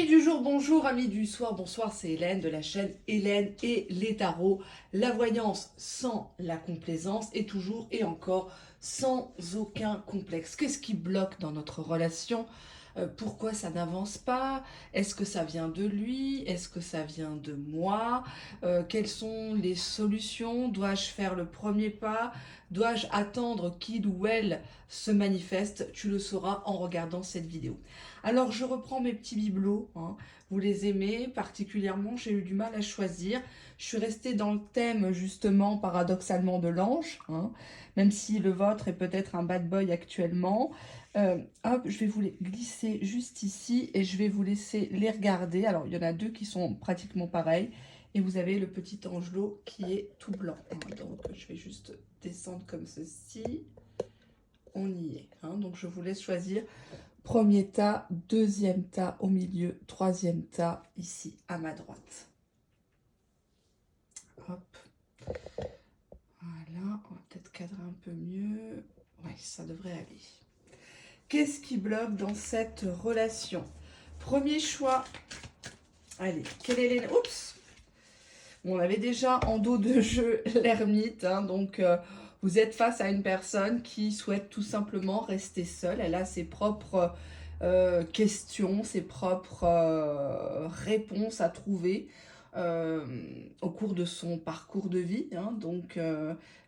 Amis du jour, bonjour, amis du soir, bonsoir, c'est Hélène de la chaîne Hélène et les tarots. La voyance sans la complaisance et toujours et encore sans aucun complexe. Qu'est-ce qui bloque dans notre relation? Pourquoi ça n'avance pas? Est-ce que ça vient de lui? Est-ce que ça vient de moi? Quelles sont les solutions? Dois-je faire le premier pas? Dois-je attendre qu'il ou elle se manifeste? Tu le sauras en regardant cette vidéo. Alors je reprends mes petits bibelots, hein. Vous les aimez particulièrement, j'ai eu du mal à choisir. Je suis restée dans le thème justement paradoxalement de l'ange, hein, même si le vôtre est peut-être un bad boy actuellement. Hop, je vais vous les glisser juste ici et je vais vous laisser les regarder. Alors il y en a deux qui sont pratiquement pareils et vous avez le petit angelot qui est tout blanc, hein. Donc je vais juste descendre comme ceci. On y est, hein. Donc je vous laisse choisir. Premier tas, deuxième tas au milieu, troisième tas ici à ma droite. Hop. Voilà, on va peut-être cadrer un peu mieux. Oui, ça devrait aller. Qu'est-ce qui bloque dans cette relation? Premier choix. Allez, quelle est les... Oups! On avait déjà en dos de jeu l'ermite, hein, donc vous êtes face à une personne qui souhaite tout simplement rester seule. Elle a ses propres questions, ses propres réponses à trouver euh, au cours de son parcours de vie, hein. Donc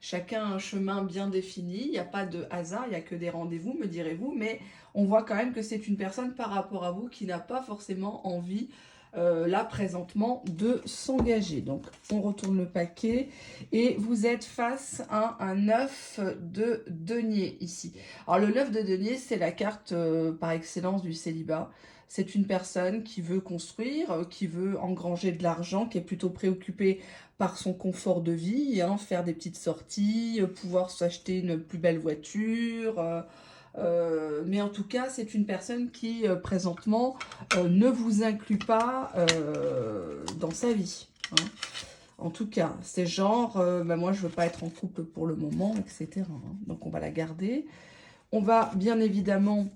chacun a un chemin bien défini, il n'y a pas de hasard, il n'y a que des rendez-vous, me direz-vous, mais on voit quand même que c'est une personne par rapport à vous qui n'a pas forcément envie là présentement de s'engager. Donc on retourne le paquet et vous êtes face à un 9 de denier ici. Alors le 9 de denier, c'est la carte par excellence du célibat. C'est une personne qui veut construire, qui veut engranger de l'argent, qui est plutôt préoccupée par son confort de vie, hein, faire des petites sorties, pouvoir s'acheter une plus belle voiture, mais en tout cas, c'est une personne qui, présentement, ne vous inclut pas dans sa vie, hein. En tout cas, c'est genre, bah, moi, je veux pas être en couple pour le moment, etc., hein. Donc, on va la garder. On va, bien évidemment,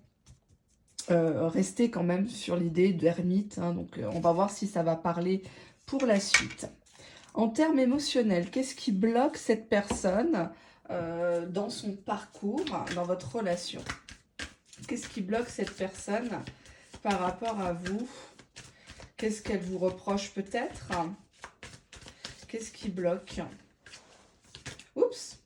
rester quand même sur l'idée d'ermite, hein. Donc, on va voir si ça va parler pour la suite. En termes émotionnels, qu'est-ce qui bloque cette personne dans son parcours, dans votre relation? Qu'est-ce qui bloque cette personne par rapport à vous? Qu'est-ce qu'elle vous reproche peut-être? Qu'est-ce qui bloque? Oups!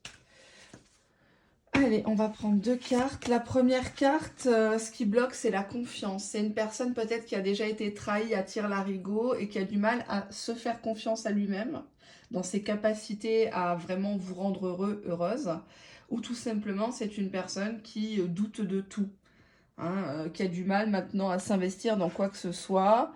Allez, on va prendre deux cartes. La première carte, ce qui bloque, c'est la confiance. C'est une personne peut-être qui a déjà été trahie à tire-larigot et qui a du mal à se faire confiance à lui-même, dans ses capacités à vraiment vous rendre heureux, heureuse. Ou tout simplement, c'est une personne qui doute de tout, hein, qui a du mal maintenant à s'investir dans quoi que ce soit.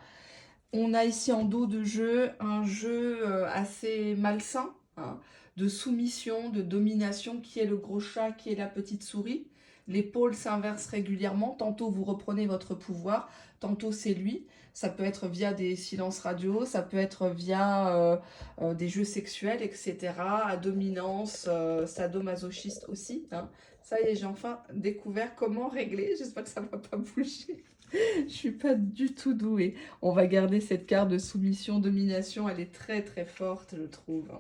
On a ici en dos de jeu un jeu assez malsain, hein, de soumission, de domination, qui est le gros chat, qui est la petite souris. Les pôles s'inversent régulièrement, tantôt vous reprenez votre pouvoir, tantôt c'est lui. Ça peut être via des silences radio, ça peut être via des jeux sexuels, etc. À dominance, sadomasochiste aussi, hein. Ça y est, j'ai enfin découvert comment régler, j'espère que ça ne va pas bouger. Je suis pas du tout douée. On va garder cette carte de soumission, domination. Elle est très très forte, je trouve.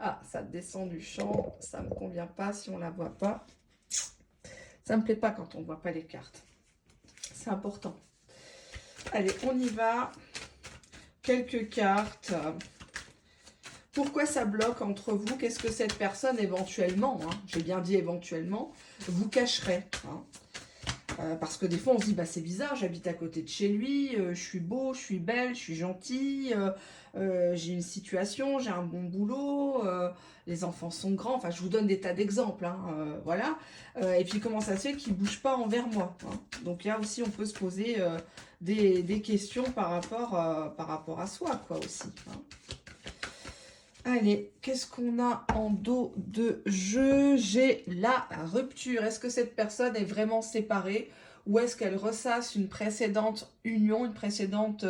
Ah, ça descend du champ. Ça me convient pas si on la voit pas. Ça me plaît pas quand on voit pas les cartes. C'est important. Allez, on y va. Quelques cartes. Pourquoi ça bloque entre vous? Qu'est-ce que cette personne éventuellement, hein, j'ai bien dit éventuellement, vous cacherait, hein? Parce que des fois on se dit bah c'est bizarre, j'habite à côté de chez lui, je suis beau, je suis belle, je suis gentille, j'ai une situation, j'ai un bon boulot, les enfants sont grands, enfin je vous donne des tas d'exemples, hein, voilà. Et puis comment ça se fait qu'il ne bouge pas envers moi, hein? Donc là aussi on peut se poser des questions par rapport à soi, quoi, aussi, hein. Allez, qu'est-ce qu'on a en dos de jeu? J'ai la rupture. Est-ce que cette personne est vraiment séparée ou est-ce qu'elle ressasse une précédente union, une précédente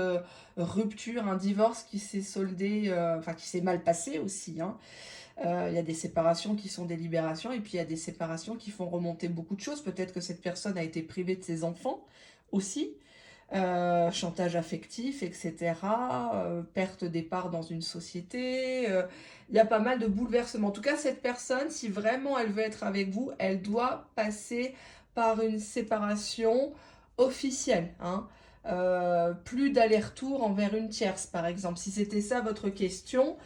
rupture, un divorce qui s'est soldé, enfin qui s'est mal passé aussi, hein. Il y a des séparations qui sont des libérations et puis il y a des séparations qui font remonter beaucoup de choses. Peut-être que cette personne a été privée de ses enfants aussi. chantage affectif, etc. Perte des parts dans une société. Il y a pas mal de bouleversements. En tout cas, cette personne, si vraiment elle veut être avec vous, elle doit passer par une séparation officielle. Hein. Plus d'aller-retour envers une tierce, par exemple. Si c'était ça votre question,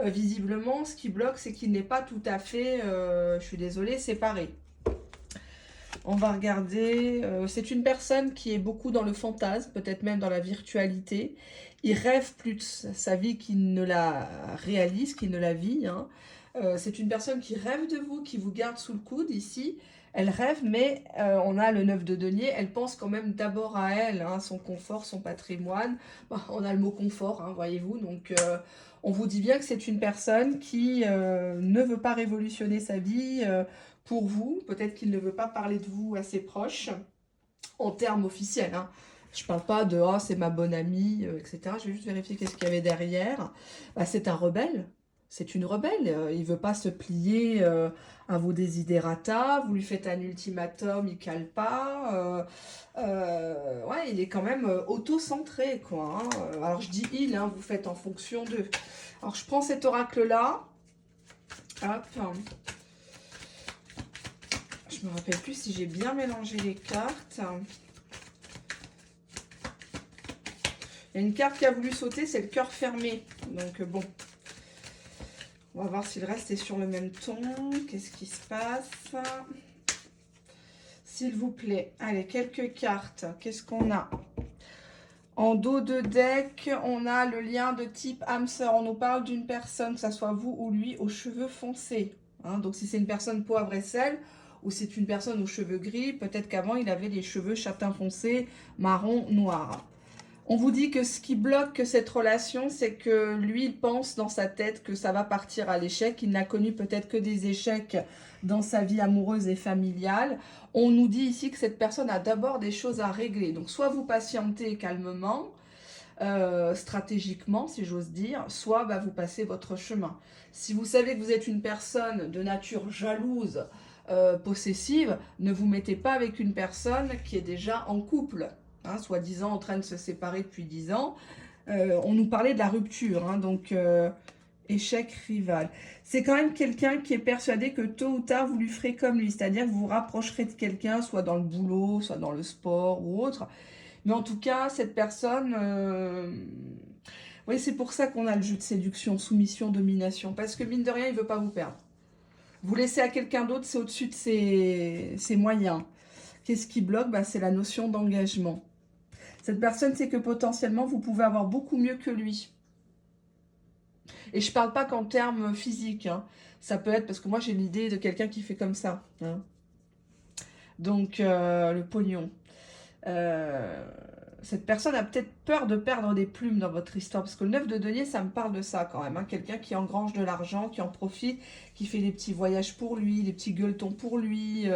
visiblement, ce qui bloque, c'est qu'il n'est pas tout à fait, je suis désolée, séparé. On va regarder. C'est une personne qui est beaucoup dans le fantasme, peut-être même dans la virtualité. Il rêve plus de sa vie qu'il ne la réalise, qu'il ne la vit. Hein. C'est une personne qui rêve de vous, qui vous garde sous le coude ici. Elle rêve, mais on a le 9 de denier. Elle pense quand même d'abord à elle, hein, son confort, son patrimoine. Bon, on a le mot confort, hein, voyez-vous. Donc, on vous dit bien que c'est une personne qui ne veut pas révolutionner sa vie pour vous. Peut-être qu'il ne veut pas parler de vous à ses proches en termes officiels. Hein. Je ne parle pas de « oh, c'est ma bonne amie etc. Je vais juste vérifier qu'est-ce qu'il y avait derrière. Bah, c'est un rebelle. C'est une rebelle. Il ne veut pas se plier à vos desiderata. Vous lui faites un ultimatum, il ne cale pas. Ouais, il est quand même auto-centré, quoi. Hein. Alors, je dis « il hein, », vous faites en fonction d'eux. Alors, je prends cet oracle-là. Hop. Je me rappelle plus si j'ai bien mélangé les cartes. Il y a une carte qui a voulu sauter, c'est le cœur fermé. Donc bon, on va voir si le reste est sur le même ton. Qu'est-ce qui se passe? S'il vous plaît. Allez, quelques cartes. Qu'est-ce qu'on a? En dos de deck, on a le lien de type âme sœur. On nous parle d'une personne, que ce soit vous ou lui, aux cheveux foncés. Hein, donc si c'est une personne poivre et sel, ou c'est une personne aux cheveux gris, peut-être qu'avant il avait les cheveux châtain foncé, marron, noir. On vous dit que ce qui bloque cette relation, c'est que lui, il pense dans sa tête que ça va partir à l'échec. Il n'a connu peut-être que des échecs dans sa vie amoureuse et familiale. On nous dit ici que cette personne a d'abord des choses à régler. Donc, soit vous patientez calmement, stratégiquement, si j'ose dire, soit bah, vous passez votre chemin. Si vous savez que vous êtes une personne de nature jalouse, possessive, ne vous mettez pas avec une personne qui est déjà en couple. Hein, soi-disant en train de se séparer depuis 10 ans. On nous parlait de la rupture, hein, donc échec rival. C'est quand même quelqu'un qui est persuadé que tôt ou tard, vous lui ferez comme lui, c'est-à-dire que vous vous rapprocherez de quelqu'un, soit dans le boulot, soit dans le sport ou autre. Mais en tout cas, cette personne... Oui, c'est pour ça qu'on a le jeu de séduction, soumission, domination, parce que mine de rien, il ne veut pas vous perdre. Vous laissez à quelqu'un d'autre, c'est au-dessus de ses moyens. Qu'est-ce qui bloque? Bah, c'est la notion d'engagement. Cette personne sait que potentiellement, vous pouvez avoir beaucoup mieux que lui. Et je ne parle pas qu'en termes physiques. Hein. Ça peut être, parce que moi, j'ai l'idée de quelqu'un qui fait comme ça. Hein. Donc, le pognon. Cette personne a peut-être peur de perdre des plumes dans votre histoire. Parce que le 9 de denier, ça me parle de ça quand même. Hein. Quelqu'un qui engrange de l'argent, qui en profite, qui fait des petits voyages pour lui, des petits gueuletons pour lui.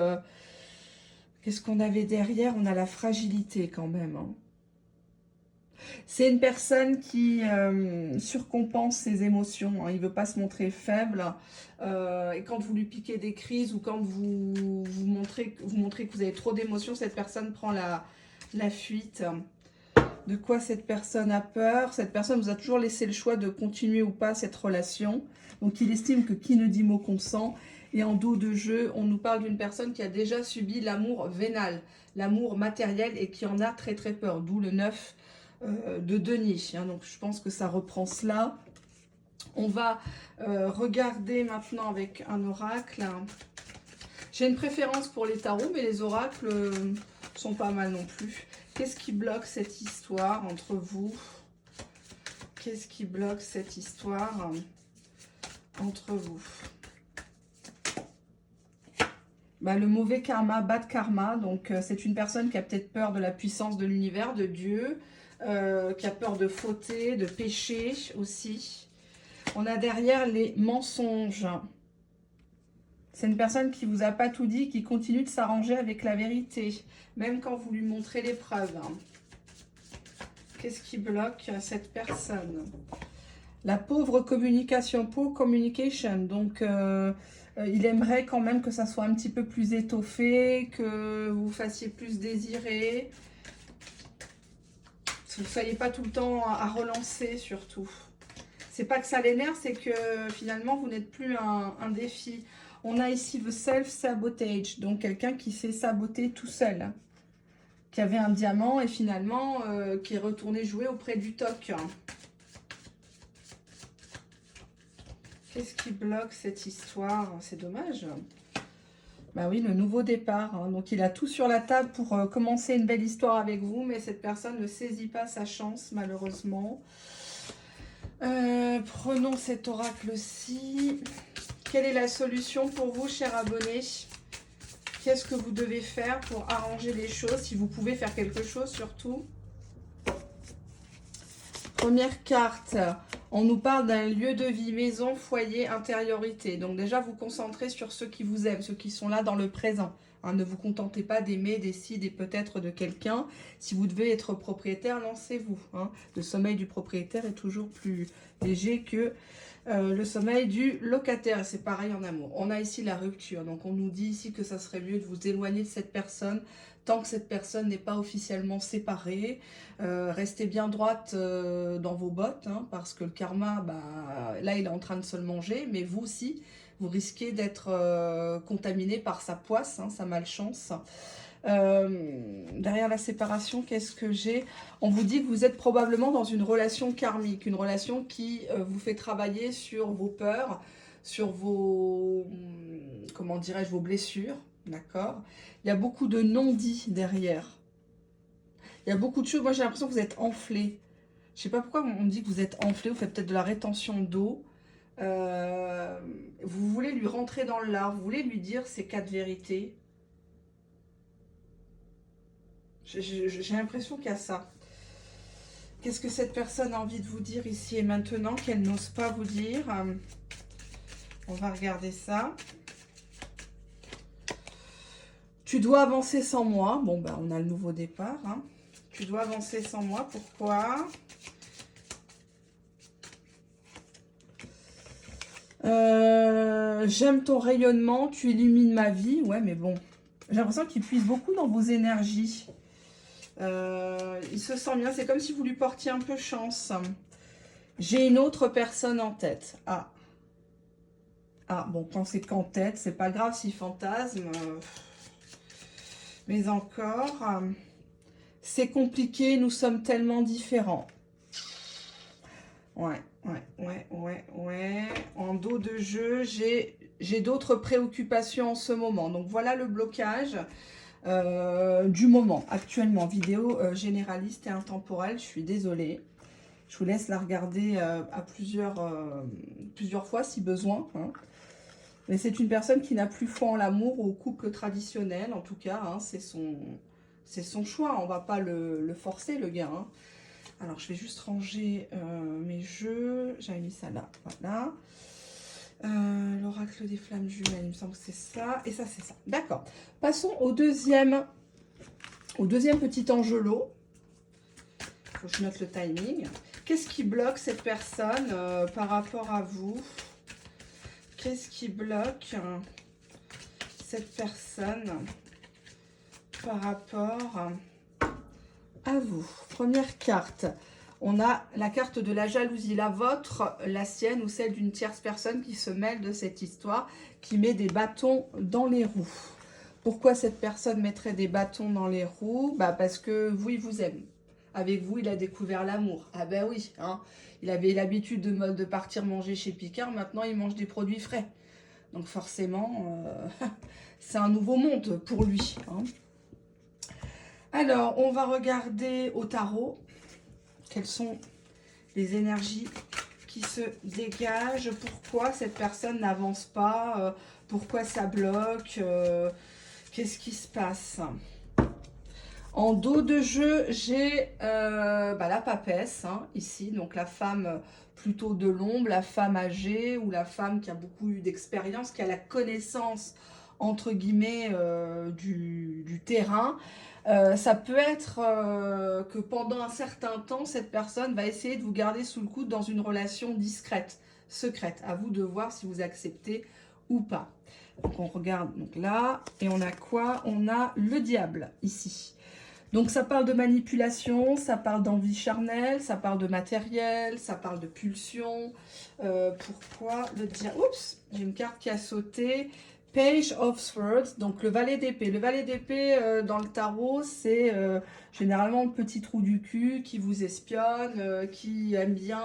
Qu'est-ce qu'on avait derrière? On a la fragilité quand même. Hein. C'est une personne qui surcompense ses émotions. Hein. Il ne veut pas se montrer faible. Et quand vous lui piquez des crises ou quand vous montrez que vous avez trop d'émotions, cette personne prend la fuite. De quoi cette personne a peur? Cette personne vous a toujours laissé le choix de continuer ou pas cette relation. Donc il estime que qui ne dit mot consent. Et en dos de jeu, on nous parle d'une personne qui a déjà subi l'amour vénal, l'amour matériel et qui en a très très peur. D'où le 9 de denier. Hein. Donc je pense que ça reprend cela. On va regarder maintenant avec un oracle. J'ai une préférence pour les tarots, mais les oracles sont pas mal non plus. Qu'est-ce qui bloque cette histoire entre vous? Qu'est-ce qui bloque cette histoire entre vous? Bah, le mauvais karma, bad karma. Donc, c'est une personne qui a peut-être peur de la puissance de l'univers, de Dieu, qui a peur de fauter, de pécher aussi. On a derrière les mensonges. C'est une personne qui ne vous a pas tout dit, qui continue de s'arranger avec la vérité, même quand vous lui montrez les preuves. Qu'est-ce qui bloque cette personne? La pauvre communication, poor communication. Donc, il aimerait quand même que ça soit un petit peu plus étoffé, que vous fassiez plus désirer. Vous ne soyez pas tout le temps à relancer, surtout. C'est pas que ça l'énerve, c'est que finalement, vous n'êtes plus un défi. On a ici le self-sabotage, donc quelqu'un qui s'est saboté tout seul, hein, qui avait un diamant et finalement qui est retourné jouer auprès du toc. Qu'est-ce qui bloque cette histoire? C'est dommage. Bah oui, le nouveau départ. Hein. Donc, il a tout sur la table pour commencer une belle histoire avec vous, mais cette personne ne saisit pas sa chance, malheureusement. Prenons cet oracle-ci. Quelle est la solution pour vous, cher abonné? Qu'est-ce que vous devez faire pour arranger les choses? Si vous pouvez faire quelque chose, surtout. Première carte, on nous parle d'un lieu de vie, maison, foyer, intériorité. Donc déjà, vous concentrez sur ceux qui vous aiment, ceux qui sont là dans le présent. Hein, ne vous contentez pas d'aimer, des si, des peut-être de quelqu'un. Si vous devez être propriétaire, lancez-vous. Hein. Le sommeil du propriétaire est toujours plus léger que le sommeil du locataire. C'est pareil en amour. On a ici la rupture. Donc on nous dit ici que ça serait mieux de vous éloigner de cette personne tant que cette personne n'est pas officiellement séparée. Restez bien droite dans vos bottes, hein, parce que le karma, bah, là, il est en train de se le manger, mais vous aussi, vous risquez d'être contaminé par sa poisse, hein, sa malchance. Derrière la séparation, qu'est-ce que j'ai? On vous dit que vous êtes probablement dans une relation karmique, une relation qui vous fait travailler sur vos peurs, sur vos, comment dirais-je, vos blessures, d'accord? Il y a beaucoup de non-dits derrière. Il y a beaucoup de choses. Moi, j'ai l'impression que vous êtes enflé. Je ne sais pas pourquoi on me dit que vous êtes enflé. Vous faites peut-être de la rétention d'eau. Vous voulez lui rentrer dans l'art. Vous voulez lui dire ces 4 vérités. J'ai l'impression qu'il y a ça. Qu'est-ce que cette personne a envie de vous dire ici et maintenant qu'elle n'ose pas vous dire? On va regarder ça. Tu dois avancer sans moi. Bon, ben, on a le nouveau départ. Hein. Tu dois avancer sans moi. Pourquoi? J'aime ton rayonnement. Tu illumines ma vie. Ouais, mais bon. J'ai l'impression qu'il puise beaucoup dans vos énergies. Il se sent bien. C'est comme si vous lui portiez un peu chance. J'ai une autre personne en tête. Ah. Ah, bon, quand c'est qu'en tête, c'est pas grave s'il fantasme. Mais encore, c'est compliqué, nous sommes tellement différents. Ouais. En dos de jeu, j'ai d'autres préoccupations en ce moment. Donc voilà le blocage du moment, actuellement. Vidéo généraliste et intemporelle, je suis désolée. Je vous laisse la regarder à plusieurs fois si besoin. Hein. Mais c'est une personne qui n'a plus foi en l'amour ou au couple traditionnel, en tout cas. Hein, c'est son choix, on ne va pas le forcer, le gars. Hein. Alors, je vais juste ranger mes jeux. J'avais mis ça là, voilà. L'oracle des flammes jumelles, il me semble que c'est ça. Et ça, c'est ça. D'accord. Passons au deuxième petit angelot. Il faut que je note le timing. Qu'est-ce qui bloque cette personne par rapport à vous? Qu'est-ce qui bloque cette personne par rapport à vous? Première carte, on a la carte de la jalousie, la vôtre, la sienne ou celle d'une tierce personne qui se mêle de cette histoire, qui met des bâtons dans les roues. Pourquoi cette personne mettrait des bâtons dans les roues? Bah parce que vous, il vous aime. Avec vous, il a découvert l'amour. Ah ben oui, hein. Il avait l'habitude de partir manger chez Picard, maintenant il mange des produits frais. Donc forcément, c'est un nouveau monde pour lui. Hein. Alors, on va regarder au tarot quelles sont les énergies qui se dégagent. Pourquoi cette personne n'avance pas? Pourquoi ça bloque? Qu'est-ce qui se passe? En dos de jeu, j'ai la papesse, hein, ici, donc la femme plutôt de l'ombre, la femme âgée ou la femme qui a beaucoup eu d'expérience, qui a la connaissance, entre guillemets, du terrain. Ça peut être que pendant un certain temps, cette personne va essayer de vous garder sous le coude dans une relation discrète, secrète. À vous de voir si vous acceptez ou pas. Donc on regarde donc là, et on a quoi? On a le diable ici. Donc ça parle de manipulation, ça parle d'envie charnelle, ça parle de matériel, ça parle de pulsion. Pourquoi le dire? Oups, j'ai une carte qui a sauté. Page of Swords, donc le valet d'épée. Le valet d'épée dans le tarot, c'est généralement le petit trou du cul qui vous espionne, qui aime bien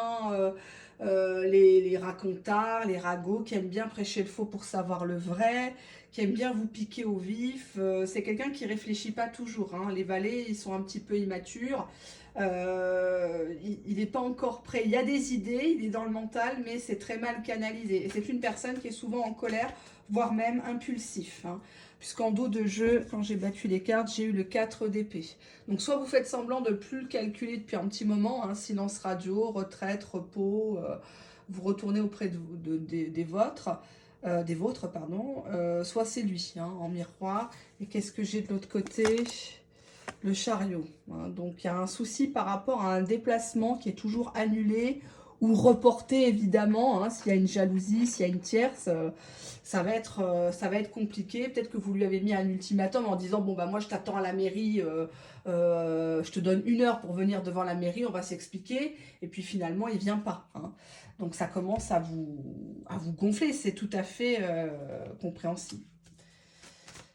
les racontards, les ragots, qui aime bien prêcher le faux pour savoir le vrai, qui aime bien vous piquer au vif. C'est quelqu'un qui réfléchit pas toujours, hein. Les valets, ils sont un petit peu immatures. Il n'est pas encore prêt. Il y a des idées, il est dans le mental, mais c'est très mal canalisé. Et c'est une personne qui est souvent en colère, voire même impulsif, hein. Puisqu'en dos de jeu, quand j'ai battu les cartes, j'ai eu le 4 d'épée. Donc soit vous faites semblant de ne plus le calculer depuis un petit moment, hein, silence radio, retraite, repos, vous retournez auprès des vôtres, pardon, soit c'est lui, hein, en miroir. Et qu'est-ce que j'ai de l'autre côté? Le chariot, hein. Donc il y a un souci par rapport à un déplacement qui est toujours annulé ou reporté, évidemment, hein. S'il y a une jalousie, s'il y a une tierce, ça va être compliqué. Peut-être que vous lui avez mis un ultimatum en disant, bon bah moi je t'attends à la mairie, je te donne 1 heure pour venir devant la mairie, on va s'expliquer, et puis finalement il vient pas, hein. Donc ça commence à vous gonfler, c'est tout à fait compréhensible.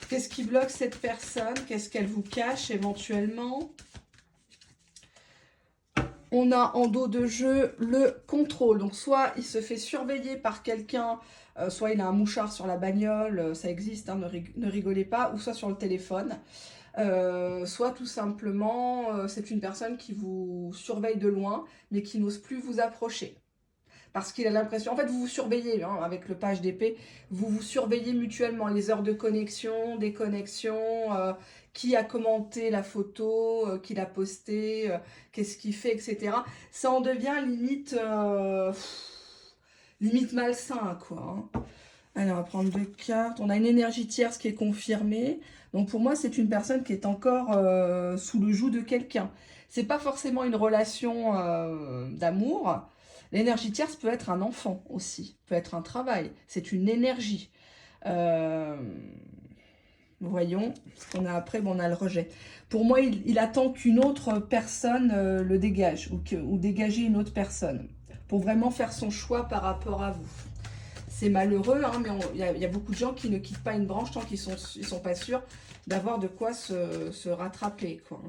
Qu'est-ce qui bloque cette personne? Qu'est-ce qu'elle vous cache éventuellement? On a en dos de jeu le contrôle. Donc soit il se fait surveiller par quelqu'un, soit il a un mouchard sur la bagnole, ça existe, hein, ne rigolez pas, ou soit sur le téléphone. Soit tout simplement, c'est une personne qui vous surveille de loin, mais qui n'ose plus vous approcher. Parce qu'il a l'impression, en fait, vous vous surveillez, hein, avec le page d'épée, vous vous surveillez mutuellement, les heures de connexion, déconnexion, qui a commenté la photo, qui l'a posté, qu'est-ce qu'il fait, etc. Ça en devient limite malsain, quoi, hein. Allez, on va prendre 2 cartes. On a une énergie tierce qui est confirmée. Donc pour moi, c'est une personne qui est encore sous le joug de quelqu'un. C'est pas forcément une relation d'amour. L'énergie tierce peut être un enfant aussi, peut être un travail. C'est une énergie. Voyons ce qu'on a après. Bon, on a le rejet. Pour moi, il attend qu'une autre personne le dégage ou dégager une autre personne pour vraiment faire son choix par rapport à vous. C'est malheureux, hein, mais il y a beaucoup de gens qui ne quittent pas une branche tant qu'ils sont pas sûrs d'avoir de quoi se rattraper, quoi,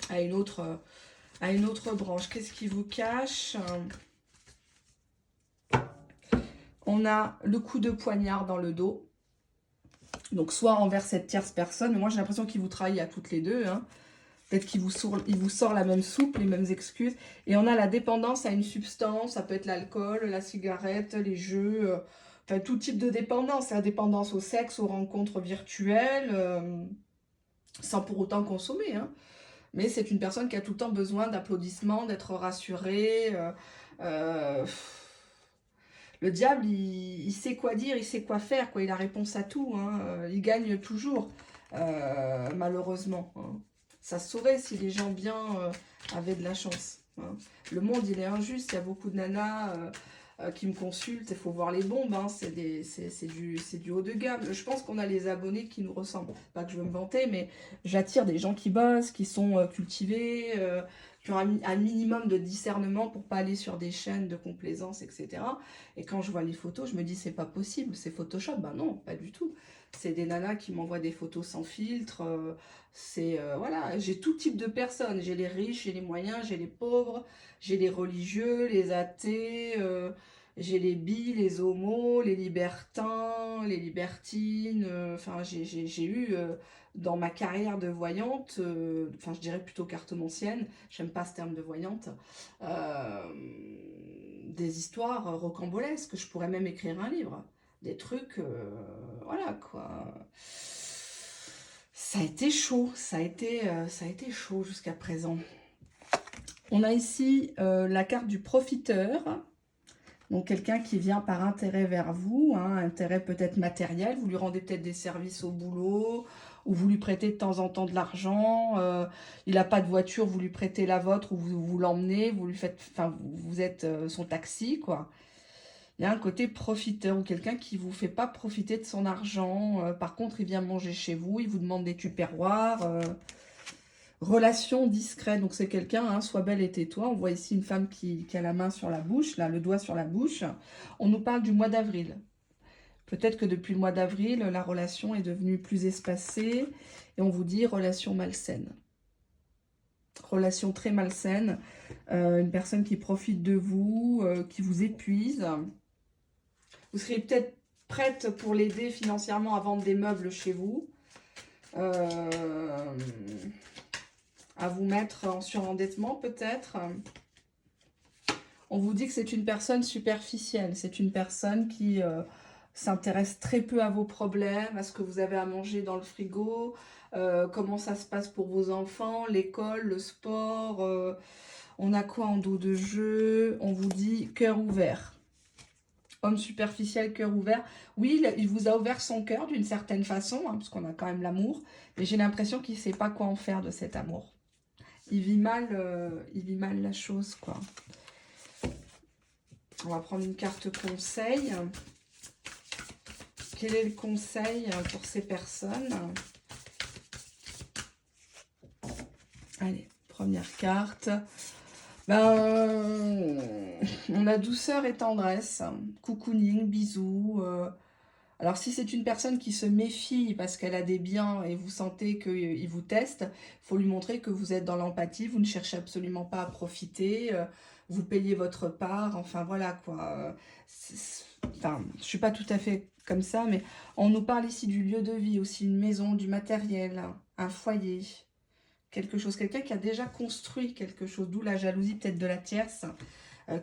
à une autre branche. Qu'est-ce qui vous cache? On a le coup de poignard dans le dos. Donc, soit envers cette tierce personne, mais moi j'ai l'impression qu'il vous trahit à toutes les deux, hein. Peut-être qu'il vous sort la même soupe, les mêmes excuses. Et on a la dépendance à une substance, ça peut être l'alcool, la cigarette, les jeux, enfin tout type de dépendance. La dépendance au sexe, aux rencontres virtuelles, sans pour autant consommer, hein. Mais c'est une personne qui a tout le temps besoin d'applaudissements, d'être rassurée. Le diable, il sait quoi dire, il sait quoi faire, quoi. Il a réponse à tout, hein. Il gagne toujours, malheureusement, hein. Ça se saurait si les gens bien avaient de la chance, hein. Le monde, il est injuste. Il y a beaucoup de nanas qui me consultent. Il faut voir les bombes, hein. C'est du haut de gamme. Je pense qu'on a les abonnés qui nous ressemblent. Pas que je veux me vanter, mais j'attire des gens qui bossent, qui sont cultivés, qui ont un minimum de discernement pour pas aller sur des chaînes de complaisance, etc. Et quand je vois les photos, je me dis c'est pas possible, c'est Photoshop. Ben non, pas du tout. C'est des nanas qui m'envoient des photos sans filtre. Voilà, j'ai tout type de personnes. J'ai les riches, j'ai les moyens, j'ai les pauvres, j'ai les religieux, les athées, j'ai les bi, les homos, les libertins, les libertines. Enfin, j'ai eu dans ma carrière de voyante, enfin je dirais plutôt cartomancienne, j'aime pas ce terme de voyante, des histoires rocambolesques. Je pourrais même écrire un livre. Des trucs, voilà quoi. Ça a été chaud, ça a été chaud jusqu'à présent. On a ici la carte du profiteur. Donc quelqu'un qui vient par intérêt vers vous, hein, intérêt peut-être matériel. Vous lui rendez peut-être des services au boulot, ou vous lui prêtez de temps en temps de l'argent. Il n'a pas de voiture, vous lui prêtez la vôtre, ou vous l'emmenez, vous lui faites, enfin vous êtes son taxi, quoi. Il y a un côté profiteur ou quelqu'un qui ne vous fait pas profiter de son argent. Par contre, il vient manger chez vous, il vous demande des tupperwares. Relation discrète, donc c'est quelqu'un, hein, sois belle et tais-toi. On voit ici une femme qui a la main sur la bouche, là, le doigt sur la bouche. On nous parle du mois d'avril. Peut-être que depuis le mois d'avril, la relation est devenue plus espacée. Et on vous dit relation malsaine. Relation très malsaine. Une personne qui profite de vous, qui vous épuise. Vous seriez peut-être prête pour l'aider financièrement à vendre des meubles chez vous. À vous mettre en surendettement peut-être. On vous dit que c'est une personne superficielle. C'est une personne qui s'intéresse très peu à vos problèmes, à ce que vous avez à manger dans le frigo, comment ça se passe pour vos enfants, l'école, le sport. On a quoi en dos de jeu? On vous dit cœur ouvert. Homme superficiel, cœur ouvert. Oui, il vous a ouvert son cœur d'une certaine façon, hein, parce qu'on a quand même l'amour. Mais j'ai l'impression qu'il ne sait pas quoi en faire de cet amour. Il vit mal la chose, quoi. On va prendre une carte conseil. Quel est le conseil pour ces personnes? Allez, première carte. Ben, on a douceur et tendresse. Cocooning, bisous. Alors, si c'est une personne qui se méfie parce qu'elle a des biens et vous sentez qu'il vous teste, il faut lui montrer que vous êtes dans l'empathie, vous ne cherchez absolument pas à profiter, vous payez votre part, enfin voilà quoi. Enfin, je ne suis pas tout à fait comme ça, mais on nous parle ici du lieu de vie, aussi une maison, du matériel, un foyer, quelque chose, quelqu'un qui a déjà construit quelque chose, d'où la jalousie peut-être de la tierce,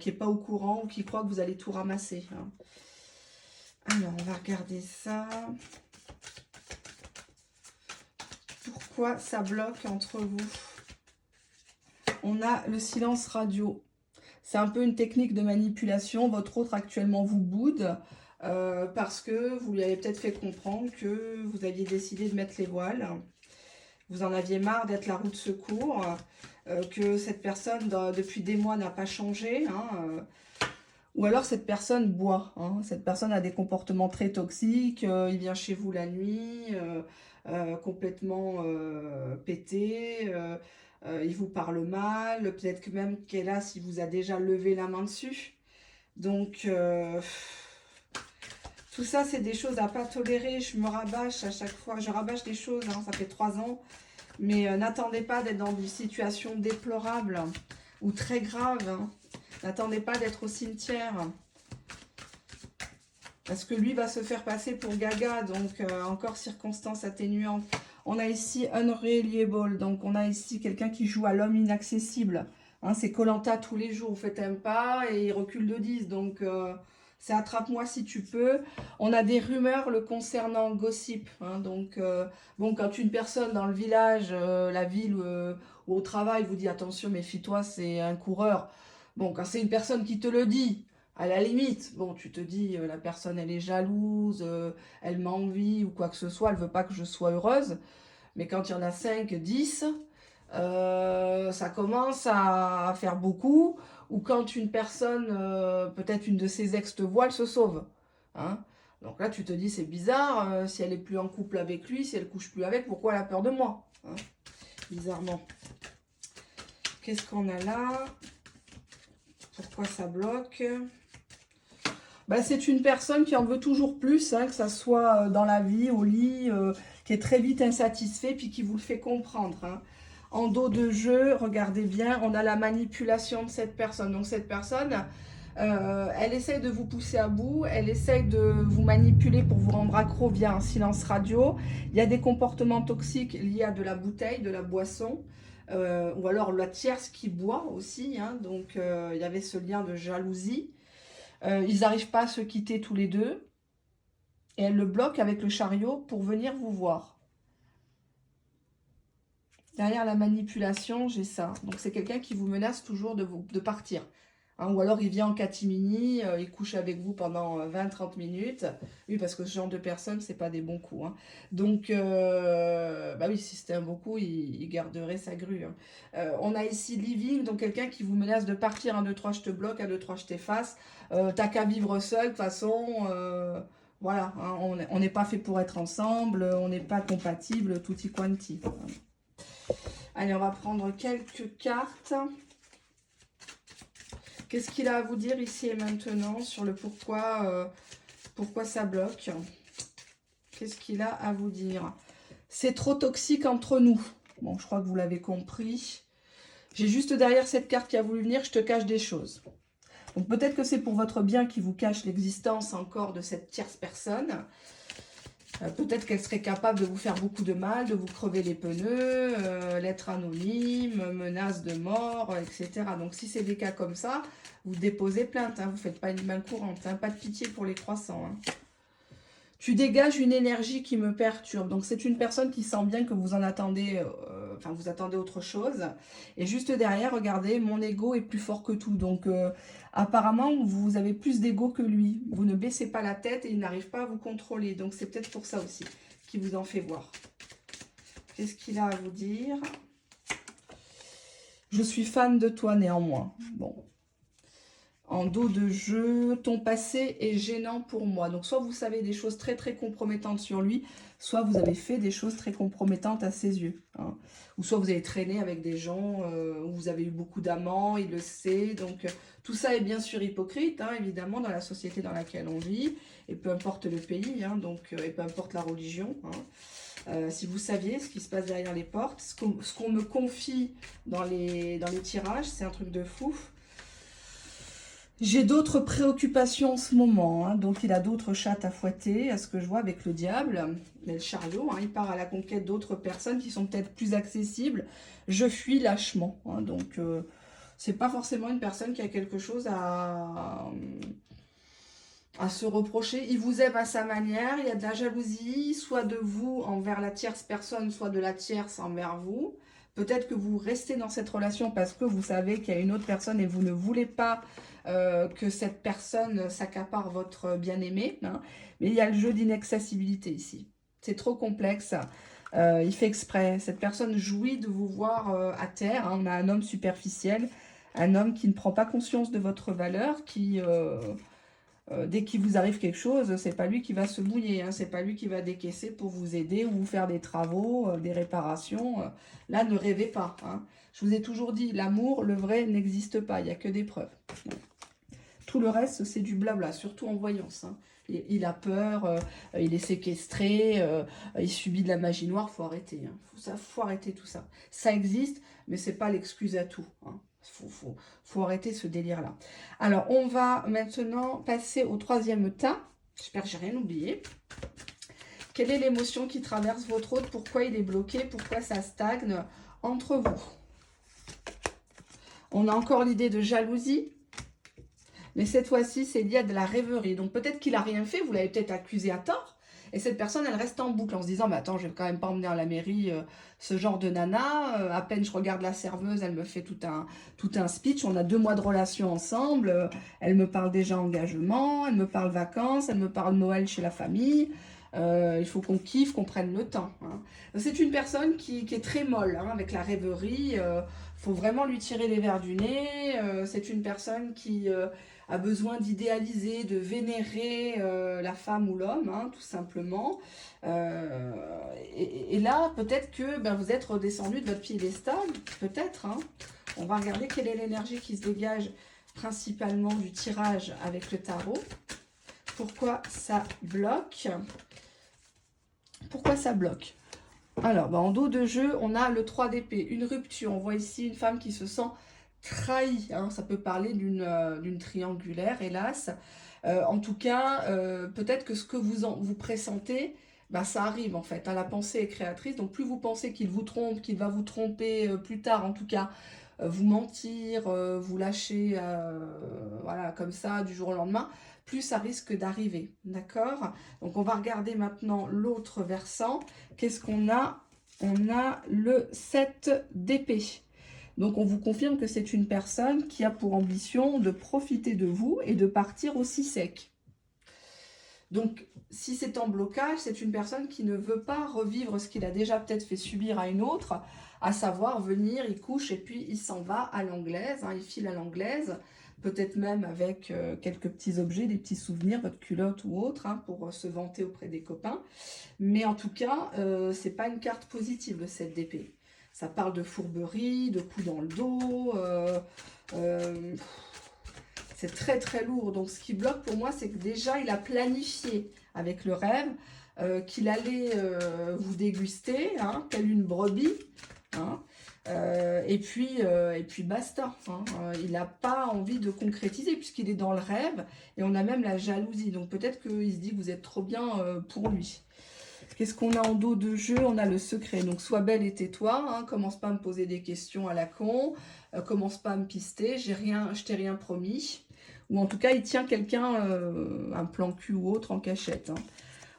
qui n'est pas au courant ou qui croit que vous allez tout ramasser, hein. Alors, on va regarder ça. Pourquoi ça bloque entre vous? On a le silence radio. C'est un peu une technique de manipulation. Votre autre actuellement vous boude parce que vous lui avez peut-être fait comprendre que vous aviez décidé de mettre les voiles. Vous en aviez marre d'être la roue de secours. Que cette personne, depuis des mois, n'a pas changé. Hein, ou alors cette personne boit, hein. Cette personne a des comportements très toxiques, il vient chez vous la nuit, complètement pété, il vous parle mal, peut-être que même qu'hélas, il vous a déjà levé la main dessus. Donc, tout ça, c'est des choses à pas tolérer. Je me rabâche à chaque fois, je rabâche des choses, hein, ça fait 3 ans. Mais n'attendez pas d'être dans des situations déplorables ou très graves, hein. N'attendez pas d'être au cimetière. Parce que lui va se faire passer pour Gaga. Donc, encore circonstance atténuante. On a ici unreliable. Donc, on a ici quelqu'un qui joue à l'homme inaccessible. Hein, c'est Koh-Lanta tous les jours. Vous faites un pas et il recule de 10. Donc, c'est attrape-moi si tu peux. On a des rumeurs le concernant, gossip. Hein, donc, bon, quand une personne dans le village, la ville ou au travail vous dit attention, méfie-toi, c'est un coureur. Bon, quand c'est une personne qui te le dit, à la limite, bon, tu te dis, la personne, elle est jalouse, elle m'envie ou quoi que ce soit, elle veut pas que je sois heureuse. Mais quand il y en a 5, 10, ça commence à faire beaucoup. Ou quand une personne, peut-être une de ses ex te voit, elle se sauve. Hein. Donc là, tu te dis, c'est bizarre, si elle est plus en couple avec lui, si elle couche plus avec, pourquoi elle a peur de moi, hein, bizarrement. Qu'est-ce qu'on a là? Pourquoi ça bloque? Bah, c'est une personne qui en veut toujours plus, hein, que ça soit dans la vie, au lit, qui est très vite insatisfait, puis qui vous le fait comprendre. Hein. En dos de jeu, regardez bien, on a la manipulation de cette personne. Donc cette personne, elle essaye de vous pousser à bout, elle essaye de vous manipuler pour vous rendre accro via un silence radio. Il y a des comportements toxiques liés à de la bouteille, de la boisson. Ou alors la tierce qui boit aussi. Hein, donc il y avait ce lien de jalousie. Ils n'arrivent pas à se quitter tous les deux. Et elle le bloque avec le chariot pour venir vous voir. Derrière la manipulation, j'ai ça. Donc c'est quelqu'un qui vous menace toujours de partir. Hein, ou alors il vient en catimini, il couche avec vous pendant 20-30 minutes. Oui, parce que ce genre de personne, c'est pas des bons coups. Hein. Donc, bah oui, si c'était un bon coup, il garderait sa grue. Hein. On a ici living, donc quelqu'un qui vous menace de partir. 1, 2, 3, je te bloque. 1, 2, 3, je t'efface. T'as qu'à vivre seul, de toute façon. Voilà, hein, on n'est pas fait pour être ensemble. On n'est pas compatible, tutti quanti. Allez, on va prendre quelques cartes. Qu'est-ce qu'il a à vous dire ici et maintenant sur le pourquoi, pourquoi ça bloque? Qu'est-ce qu'il a à vous dire? C'est trop toxique entre nous. Bon, je crois que vous l'avez compris. J'ai juste derrière cette carte qui a voulu venir, je te cache des choses. Donc peut-être que c'est pour votre bien qui vous cache l'existence encore de cette tierce personne. Peut-être qu'elle serait capable de vous faire beaucoup de mal, de vous crever les pneus, lettre anonyme, menace de mort, etc. Donc si c'est des cas comme ça, vous déposez plainte, hein, vous ne faites pas une main courante, hein, pas de pitié pour les croissants. Hein. Tu dégages une énergie qui me perturbe. Donc c'est une personne qui sent bien que vous en attendez, enfin vous attendez autre chose. Et juste derrière, regardez, mon ego est plus fort que tout. Donc apparemment, vous avez plus d'ego que lui. Vous ne baissez pas la tête et il n'arrive pas à vous contrôler. Donc c'est peut-être pour ça aussi qu'il vous en fait voir. Qu'est-ce qu'il a à vous dire? Je suis fan de toi néanmoins. Bon. En dos de jeu, ton passé est gênant pour moi. Donc, soit vous savez des choses très, très compromettantes sur lui, soit vous avez fait des choses très compromettantes à ses yeux. Hein. Ou soit vous avez traîné avec des gens où vous avez eu beaucoup d'amants, il le sait. Donc, tout ça est bien sûr hypocrite, hein, évidemment, dans la société dans laquelle on vit. Et peu importe le pays, hein, donc, et peu importe la religion. Hein. Si vous saviez ce qui se passe derrière les portes, ce qu'on me confie dans les tirages, c'est un truc de fou. J'ai d'autres préoccupations en ce moment, hein, donc il a d'autres chattes à fouetter, à ce que je vois avec le diable. Mais le chariot, hein, il part à la conquête d'autres personnes qui sont peut-être plus accessibles. Je fuis lâchement, hein, donc c'est pas forcément une personne qui a quelque chose à se reprocher. Il vous aime à sa manière, il y a de la jalousie, soit de vous envers la tierce personne, soit de la tierce envers vous. Peut-être que vous restez dans cette relation parce que vous savez qu'il y a une autre personne et vous ne voulez pas que cette personne s'accapare votre bien-aimé. Hein. Mais il y a le jeu d'inaccessibilité ici. C'est trop complexe. Il fait exprès. Cette personne jouit de vous voir à terre. Hein. On a un homme superficiel, un homme qui ne prend pas conscience de votre valeur, qui... dès qu'il vous arrive quelque chose, c'est pas lui qui va se mouiller, hein, c'est pas lui qui va décaisser pour vous aider ou vous faire des travaux, des réparations. Là, ne rêvez pas. Hein. Je vous ai toujours dit, l'amour, le vrai, n'existe pas, il n'y a que des preuves. Tout le reste, c'est du blabla, surtout en voyance. Hein. Il a peur, il est séquestré, il subit de la magie noire, faut arrêter. Hein. Faut arrêter tout ça. Ça existe, mais c'est pas l'excuse à tout. Hein. Faut arrêter ce délire-là. Alors, on va maintenant passer au troisième tas. J'espère que j'ai rien oublié. Quelle est l'émotion qui traverse votre hôte? Pourquoi il est bloqué? Pourquoi ça stagne entre vous? On a encore l'idée de jalousie. Mais cette fois-ci, c'est lié à de la rêverie. Donc peut-être qu'il n'a rien fait, vous l'avez peut-être accusé à tort. Et cette personne, elle reste en boucle en se disant, mais attends, je vais quand même pas emmener à la mairie ce genre de nana. À peine je regarde la serveuse, elle me fait tout un speech. On a 2 mois de relation ensemble. Elle me parle déjà engagement, elle me parle vacances, elle me parle Noël chez la famille. Il faut qu'on kiffe, qu'on prenne le temps. Hein. C'est une personne qui est très molle, hein, avec la rêverie. Faut vraiment lui tirer les vers du nez. C'est une personne qui a besoin d'idéaliser, de vénérer la femme ou l'homme, hein, tout simplement. Et là, peut-être que vous êtes redescendu de votre piédestal, peut-être. Hein. On va regarder quelle est l'énergie qui se dégage principalement du tirage avec le tarot. Pourquoi ça bloque? Pourquoi ça bloque? Alors, en dos de jeu, on a le 3 d'épée, une rupture. On voit ici une femme qui se sent trahie. Hein. Ça peut parler d'une triangulaire, hélas. En tout cas, peut-être que ce que vous pressentez, ça arrive en fait. Hein. La pensée est créatrice. Donc, plus vous pensez qu'il vous trompe, qu'il va vous tromper plus tard, en tout cas, vous mentir, vous lâcher, voilà, comme ça, du jour au lendemain, plus ça risque d'arriver, d'accord? Donc, on va regarder maintenant l'autre versant. Qu'est-ce qu'on a? On a le 7 d'épée. Donc, on vous confirme que c'est une personne qui a pour ambition de profiter de vous et de partir aussi sec. Donc, si c'est en blocage, c'est une personne qui ne veut pas revivre ce qu'il a déjà peut-être fait subir à une autre, à savoir venir, il couche et puis il s'en va à l'anglaise, hein, il file à l'anglaise, peut-être même avec quelques petits objets, des petits souvenirs, votre culotte ou autre, hein, pour se vanter auprès des copains. Mais en tout cas, c'est pas une carte positive, le 7 d'épée. Ça parle de fourberie, de coups dans le dos. C'est très très lourd. Donc ce qui bloque pour moi, c'est que déjà il a planifié avec le rêve qu'il allait vous déguster, hein, telle une brebis. Hein, et puis basta. Hein, il n'a pas envie de concrétiser puisqu'il est dans le rêve et on a même la jalousie. Donc peut-être qu'il se dit que vous êtes trop bien pour lui. Qu'est-ce qu'on a en dos de jeu? On a le secret. Donc, sois belle et tais-toi. Hein, commence pas à me poser des questions à la con. Commence pas à me pister. Je t'ai rien promis. Ou en tout cas, il tient quelqu'un, un plan cul ou autre, en cachette. Hein.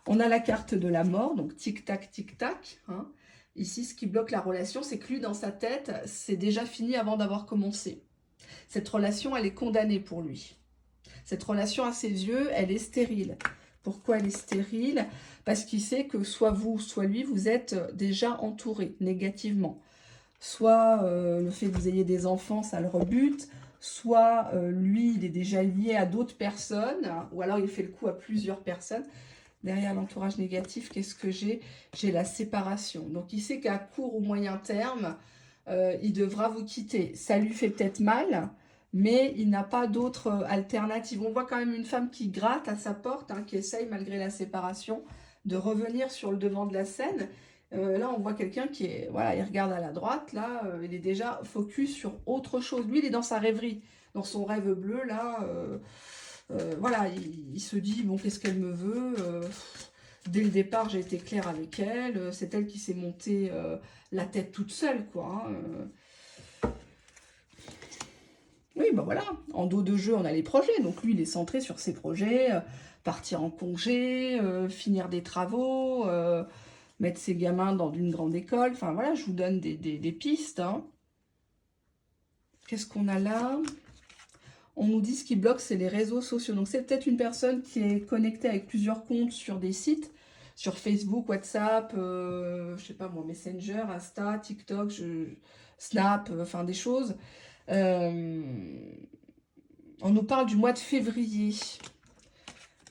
On a la carte de la mort. Donc, tic-tac, tic-tac. Hein. Ici, ce qui bloque la relation, c'est que lui, dans sa tête, c'est déjà fini avant d'avoir commencé. Cette relation, elle est condamnée pour lui. Cette relation, à ses yeux, elle est stérile. Pourquoi elle est stérile? Parce qu'il sait que soit vous, soit lui, vous êtes déjà entouré négativement. Soit le fait que vous ayez des enfants, ça le rebute. Soit lui, il est déjà lié à d'autres personnes. Ou alors il fait le coup à plusieurs personnes. Derrière l'entourage négatif, qu'est-ce que j'ai? J'ai la séparation. Donc il sait qu'à court ou moyen terme, il devra vous quitter. Ça lui fait peut-être mal, mais il n'a pas d'autre alternative. On voit quand même une femme qui gratte à sa porte, hein, qui essaye, malgré la séparation, de revenir sur le devant de la scène. Là, on voit quelqu'un qui est, voilà, il regarde à la droite, là, il est déjà focus sur autre chose. Lui, il est dans sa rêverie, dans son rêve bleu, là. Voilà, il se dit, bon, qu'est-ce qu'elle me veut? Dès le départ, j'ai été claire avec elle. C'est elle qui s'est montée la tête toute seule, quoi. Hein. Oui, ben voilà, en dos de jeu, on a les projets. Donc lui, il est centré sur ses projets, partir en congé, finir des travaux, mettre ses gamins dans une grande école. Enfin voilà, je vous donne des pistes. Hein. Qu'est-ce qu'on a là? On nous dit ce qui bloque, c'est les réseaux sociaux. Donc c'est peut-être une personne qui est connectée avec plusieurs comptes sur des sites, sur Facebook, WhatsApp, je sais pas moi, Messenger, Insta, TikTok, Snap, enfin des choses. On nous parle du mois de février.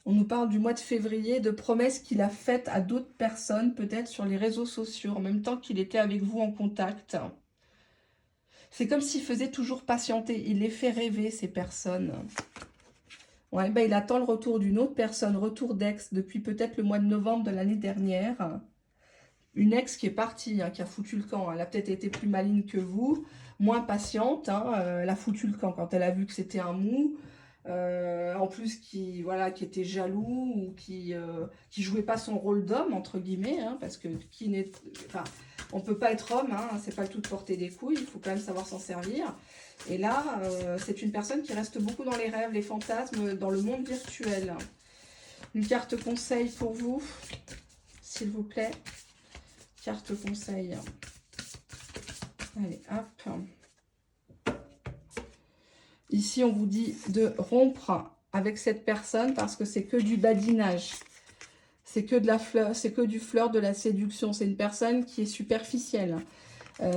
On nous parle du mois de février, de promesses qu'il a faites à d'autres personnes, peut-être sur les réseaux sociaux, en même temps qu'il était avec vous en contact. C'est comme s'il faisait toujours patienter. Il les fait rêver, ces personnes. Ouais, ben il attend le retour d'une autre personne, retour d'ex, depuis peut-être le mois de novembre de l'année dernière. Une ex qui est partie, hein, qui a foutu le camp. Elle a peut-être été plus maligne que vous, moins patiente. Hein, elle a foutu le camp quand elle a vu que c'était un mou. En plus, voilà, qui était jaloux ou qui jouait pas son rôle d'homme, entre guillemets. Hein, parce que enfin, on peut pas être homme, hein, c'est pas le tout de porter des couilles. Il faut quand même savoir s'en servir. Et là, c'est une personne qui reste beaucoup dans les rêves, les fantasmes, dans le monde virtuel. Une carte conseil pour vous, s'il vous plaît. Carte conseil. Allez, hop. Ici, on vous dit de rompre avec cette personne parce que c'est que du badinage. C'est que de la fleur, c'est que du fleur de la séduction. C'est une personne qui est superficielle.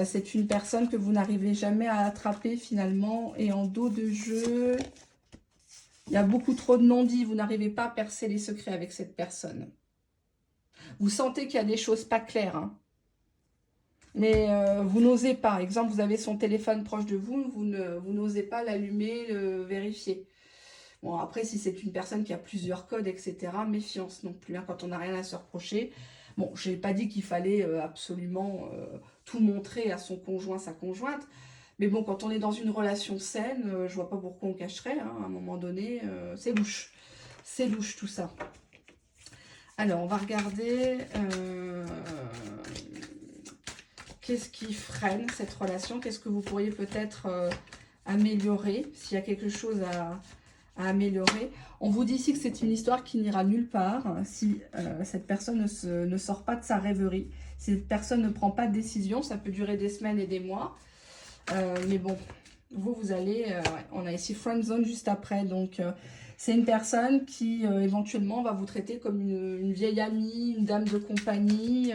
C'est une personne que vous n'arrivez jamais à attraper finalement. Et en dos de jeu, il y a beaucoup trop de non-dits. Vous n'arrivez pas à percer les secrets avec cette personne. Vous sentez qu'il y a des choses pas claires. Hein. Mais vous n'osez pas. Par exemple, vous avez son téléphone proche de vous, vous n'osez pas l'allumer, le vérifier. Bon, après, si c'est une personne qui a plusieurs codes, etc., méfiance non plus, hein, quand on n'a rien à se reprocher. Bon, je n'ai pas dit qu'il fallait absolument tout montrer à son conjoint, sa conjointe. Mais bon, quand on est dans une relation saine, je vois pas pourquoi on cacherait. Hein, à un moment donné, c'est louche. C'est louche tout ça. Alors, on va regarder... qu'est-ce qui freine cette relation? Qu'est-ce que vous pourriez peut-être améliorer? S'il y a quelque chose à améliorer. On vous dit ici que c'est une histoire qui n'ira nulle part si cette personne ne sort pas de sa rêverie. Si cette personne ne prend pas de décision, ça peut durer des semaines et des mois. Mais bon, vous allez... ouais, on a ici friend zone juste après. Donc, c'est une personne qui éventuellement va vous traiter comme une vieille amie, une dame de compagnie...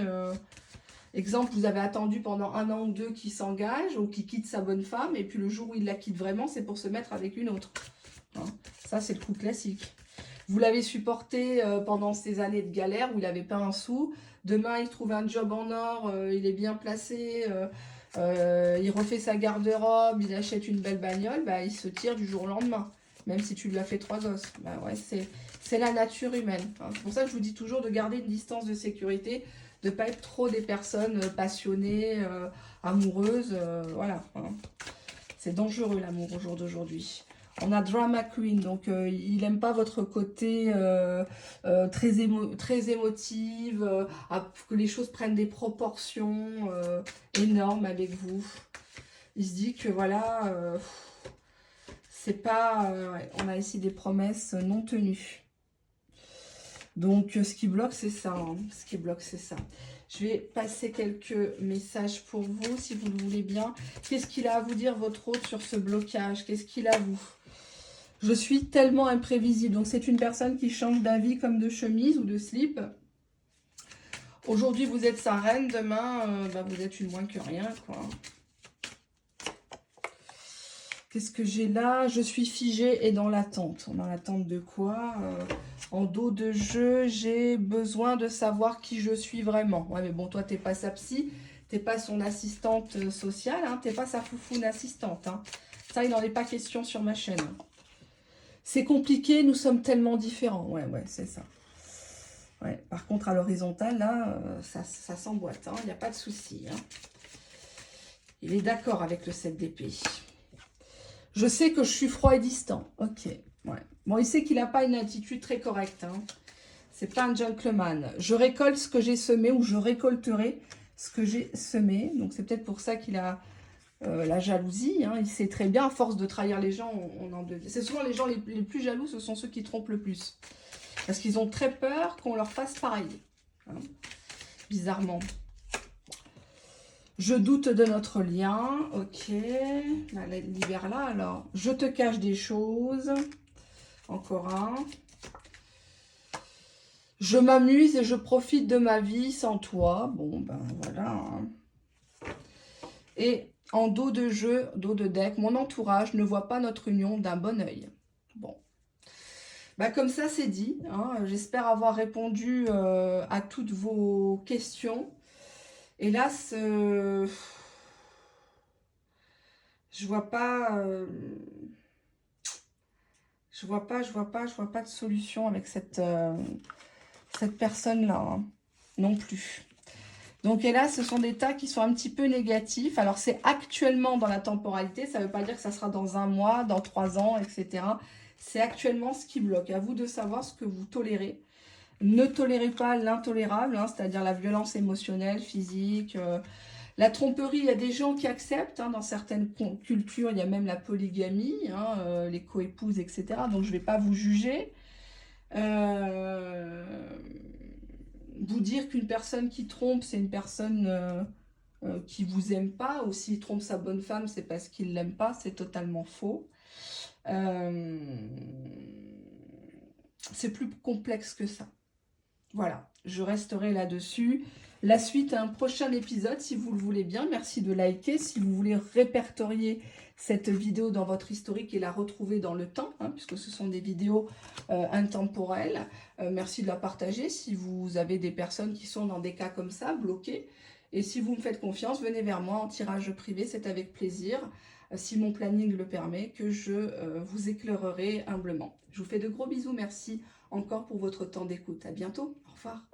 Exemple, vous avez attendu pendant 1 an ou 2 qu'il s'engage ou qu'il quitte sa bonne femme, et puis le jour où il la quitte vraiment, c'est pour se mettre avec une autre. Hein, ça, c'est le coup classique. Vous l'avez supporté pendant ces années de galère où il n'avait pas un sou. Demain, il trouve un job en or, il est bien placé, il refait sa garde-robe, il achète une belle bagnole, bah, il se tire du jour au lendemain. Même si tu lui as fait 3 gosses. Bah ouais, c'est la nature humaine. Hein. C'est pour ça que je vous dis toujours de garder une distance de sécurité, de ne pas être trop des personnes passionnées, amoureuses. Voilà. Hein. C'est dangereux l'amour au jour d'aujourd'hui. On a Drama Queen, donc il n'aime pas votre côté très émotive, que les choses prennent des proportions énormes avec vous. Il se dit que voilà, c'est pas... ouais, on a ici des promesses non tenues. Donc ce qui bloque, c'est ça. Hein. Ce qui bloque, c'est ça. Je vais passer quelques messages pour vous, si vous le voulez bien. Qu'est-ce qu'il a à vous dire, votre hôte, sur ce blocage? Qu'est-ce qu'il a à vous? Je suis tellement imprévisible. Donc, c'est une personne qui change d'avis comme de chemise ou de slip. Aujourd'hui, vous êtes sa reine. Demain, bah, vous êtes une moins que rien, quoi. Qu'est-ce que j'ai là? Je suis figée et dans l'attente. Dans l'attente de quoi? En dos de jeu, j'ai besoin de savoir qui je suis vraiment. Ouais, mais bon, toi, t'es pas sa psy. T'es pas son assistante sociale. Hein, t'es pas sa foufoune assistante. Hein. Ça, il n'en est pas question sur ma chaîne. C'est compliqué, nous sommes tellement différents. Ouais, c'est ça. Ouais, par contre, à l'horizontale, là, ça s'emboîte. Il n'y a pas de souci. Hein. Il est d'accord avec le 7 d'épée. Je sais que je suis froid et distant. Ok. Ouais. Bon, il sait qu'il n'a pas une attitude très correcte. Hein. C'est pas un gentleman. Je récolte ce que j'ai semé ou je récolterai ce que j'ai semé. Donc, c'est peut-être pour ça qu'il a la jalousie. Hein. Il sait très bien, à force de trahir les gens, on en devient. C'est souvent les gens les plus jaloux, ce sont ceux qui trompent le plus. Parce qu'ils ont très peur qu'on leur fasse pareil. Hein. Bizarrement. Je doute de notre lien. Ok. L'hiver là, alors. Je te cache des choses. Encore un. Je m'amuse et je profite de ma vie sans toi. Bon, ben voilà. Hein. Et en dos de jeu, dos de deck, mon entourage ne voit pas notre union d'un bon œil. Bon. Bah comme ça, c'est dit. Hein. J'espère avoir répondu à toutes vos questions. Hélas, je vois pas, je vois pas de solution avec cette personne-là, hein, non plus. Donc hélas, ce sont des tas qui sont un petit peu négatifs. Alors c'est actuellement dans la temporalité, ça ne veut pas dire que ça sera dans 1 mois, dans 3 ans, etc. C'est actuellement ce qui bloque. À vous de savoir ce que vous tolérez. Ne tolérez pas l'intolérable, hein, c'est-à-dire la violence émotionnelle, physique, la tromperie. Il y a des gens qui acceptent, hein, dans certaines cultures, il y a même la polygamie, hein, les coépouses, etc. Donc, je ne vais pas vous juger. Vous dire qu'une personne qui trompe, c'est une personne qui ne vous aime pas, ou s'il trompe sa bonne femme, c'est parce qu'il ne l'aime pas, c'est totalement faux. C'est plus complexe que ça. Voilà, je resterai là-dessus. La suite à un prochain épisode, si vous le voulez bien. Merci de liker. Si vous voulez répertorier cette vidéo dans votre historique et la retrouver dans le temps, hein, puisque ce sont des vidéos intemporelles, merci de la partager. Si vous avez des personnes qui sont dans des cas comme ça, bloqués, et si vous me faites confiance, venez vers moi en tirage privé, c'est avec plaisir. Si mon planning le permet, que je vous éclairerai humblement. Je vous fais de gros bisous, merci encore pour votre temps d'écoute. À bientôt, au revoir.